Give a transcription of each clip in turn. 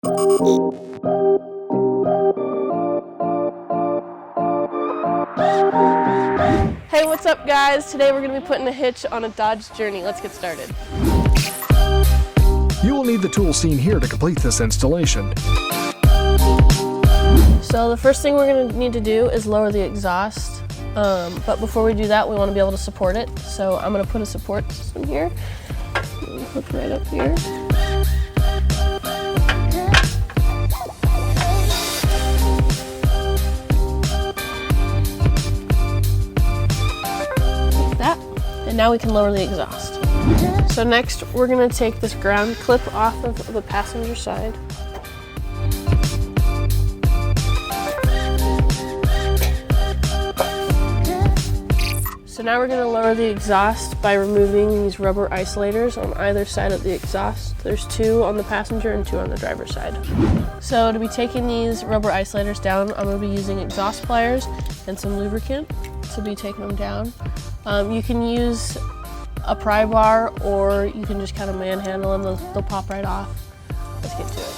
Hey, what's up guys? Today we're going to be putting a hitch on a Dodge Journey. Let's get started. You will need the tools seen here to complete this installation. So the first thing we're going to need to do is lower the exhaust. But before we do that, we want to be able to support it. So I'm going to put a support system here. Hook right up here. And now we can lower the exhaust. So next, we're going to take this ground clip off of the passenger side. So now we're going to lower the exhaust by removing these rubber isolators on either side of the exhaust. There's 2 on the passenger and 2 on the driver's side. So to be taking these rubber isolators down, I'm going to be using exhaust pliers and some lubricant to be taking them down. You can use a pry bar, or you can just kind of manhandle them. They'll pop right off. Let's get to it.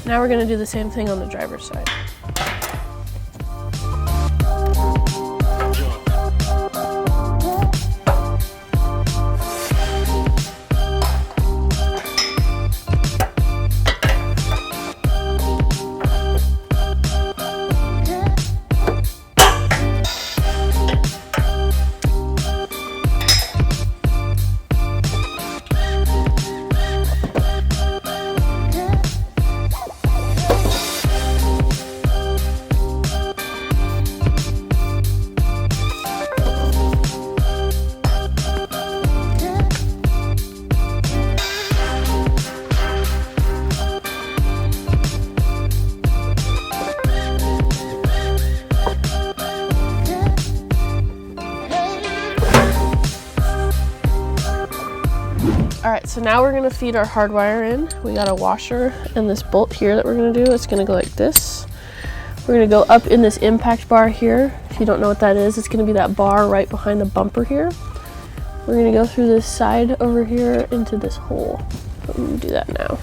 Now we're going to do the same thing on the driver's side. All right, so now we're gonna feed our hard wire in. We got a washer and this bolt here that we're gonna do. It's gonna go like this. We're gonna go up in this impact bar here. If you don't know what that is, it's gonna be that bar right behind the bumper here. We're gonna go through this side over here into this hole. I'm gonna do that now.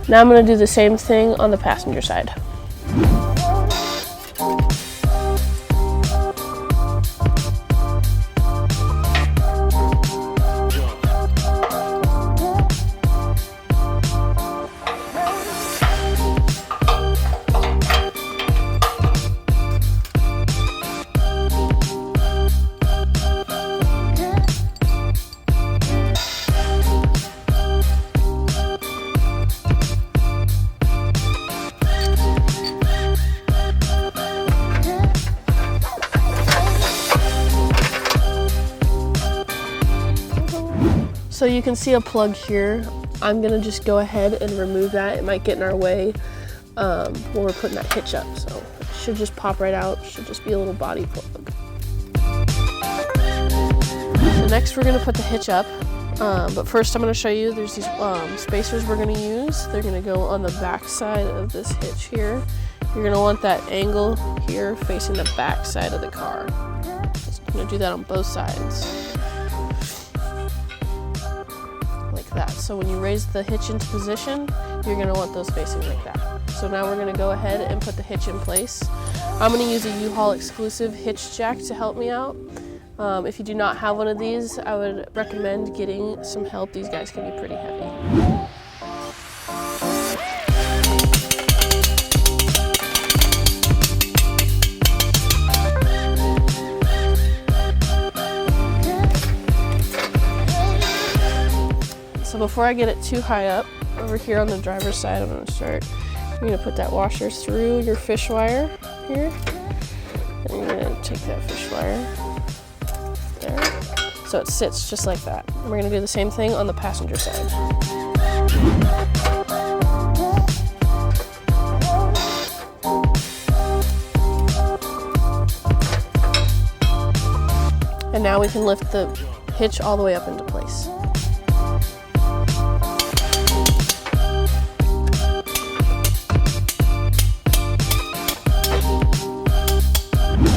Now I'm going to do the same thing on the passenger side. So you can see a plug here. I'm gonna just go ahead and remove that. It might get in our way when we're putting that hitch up. So it should just pop right out. It should just be a little body plug. So next we're gonna put the hitch up. But first I'm gonna show you, there's these spacers we're gonna use. They're gonna go on the back side of this hitch here. You're gonna want that angle here facing the back side of the car. Just gonna do that on both sides. So when you raise the hitch into position, you're gonna want those facing like that. So now we're gonna go ahead and put the hitch in place. I'm gonna use a U-Haul exclusive hitch jack to help me out. If you do not have one of these, I would recommend getting some help. These guys can be pretty heavy. So before I get it too high up, over here on the driver's side, I'm going to put that washer through your fish wire here. And you're going to take that fish wire there. So it sits just like that. And we're going to do the same thing on the passenger side. And now we can lift the hitch all the way up into place.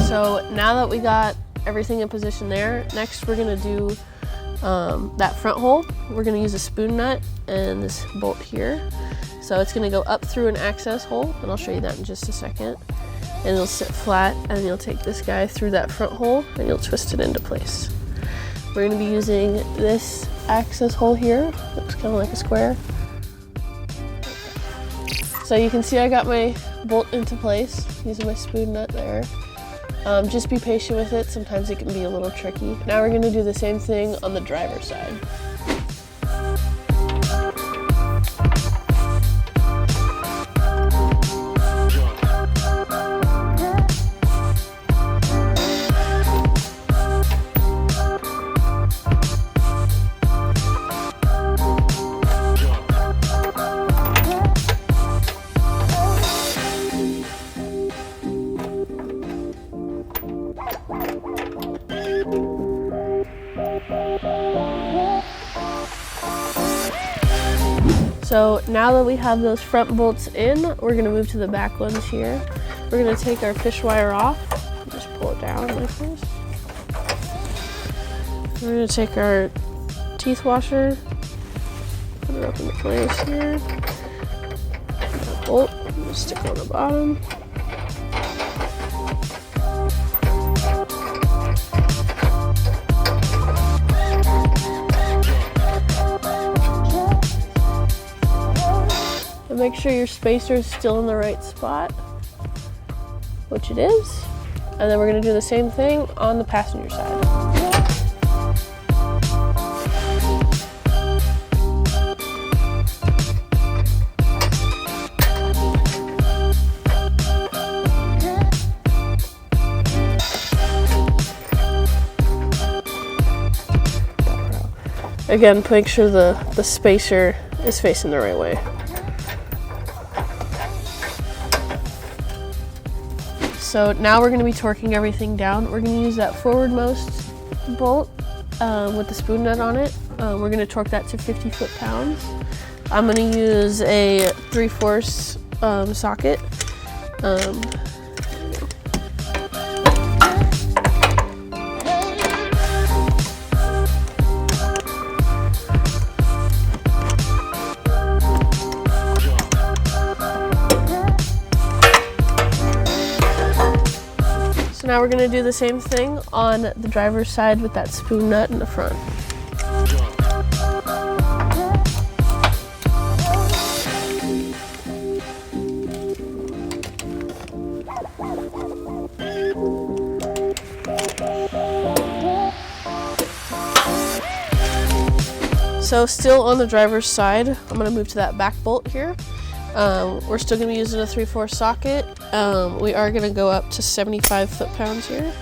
So now that we got everything in position there, next we're gonna do that front hole. We're gonna use a spoon nut and this bolt here. So it's gonna go up through an access hole, and I'll show you that in just a second. And it'll sit flat, and you'll take this guy through that front hole and you'll twist it into place. We're gonna be using this access hole here. Looks kind of like a square. So you can see I got my bolt into place using my spoon nut there. Just be patient with it. Sometimes it can be a little tricky. Now we're gonna do the same thing on the driver's side. So now that we have those front bolts in, we're gonna move to the back ones here. We're gonna take our fish wire off, just pull it down like this. We're gonna take our teeth washer, put it up into place here. That bolt, just stick it on the bottom. Make sure your spacer is still in the right spot, which it is. And then we're going to do the same thing on the passenger side. Again, make sure the spacer is facing the right way. So now we're going to be torquing everything down. We're going to use that forwardmost bolt with the spoon nut on it. We're going to torque that to 50 foot-pounds. I'm going to use a 3/4 socket. Now we're going to do the same thing on the driver's side with that spoon nut in the front. So still on the driver's side, I'm going to move to that back bolt here. We're still going to be using a 3/4 socket. We are going to go up to 75 foot-pounds here.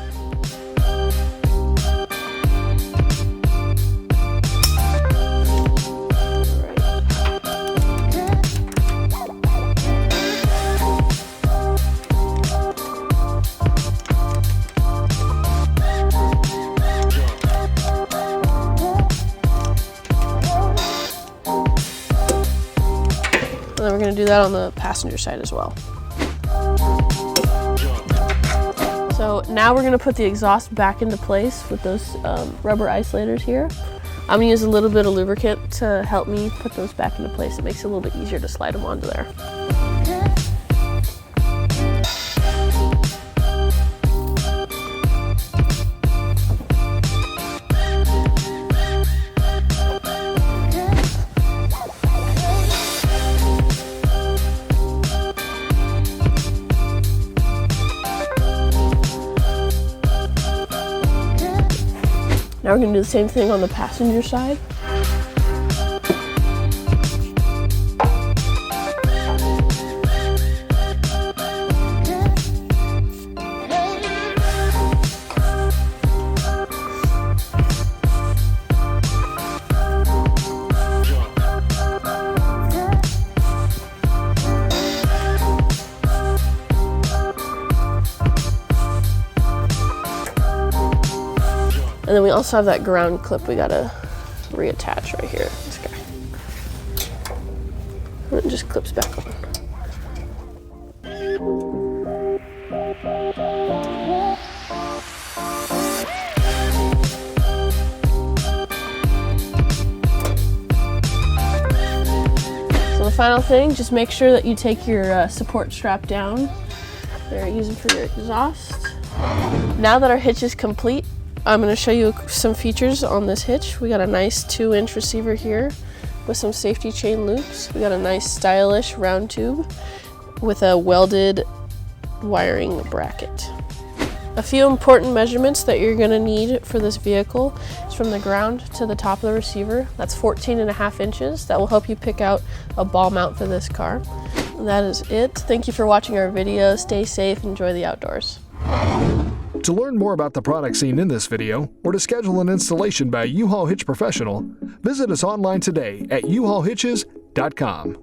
And then we're going to do that on the passenger side as well. So now we're going to put the exhaust back into place with those rubber isolators here. I'm gonna use a little bit of lubricant to help me put those back into place. It makes it a little bit easier to slide them onto there. Now we're going to do the same thing on the passenger side. And then we also have that ground clip we gotta reattach right here. This guy. And it just clips back on. So the final thing, just make sure that you take your support strap down. There, use it for your exhaust. Now that our hitch is complete, I'm going to show you some features on this hitch. We got a nice 2-inch receiver here with some safety chain loops. We got a nice stylish round tube with a welded wiring bracket. A few important measurements that you're going to need for this vehicle is from the ground to the top of the receiver. That's 14.5 inches. That will help you pick out a ball mount for this car. And that is it. Thank you for watching our video. Stay safe, enjoy the outdoors. To learn more about the products seen in this video, or to schedule an installation by a U-Haul Hitch professional, visit us online today at uhaulhitches.com.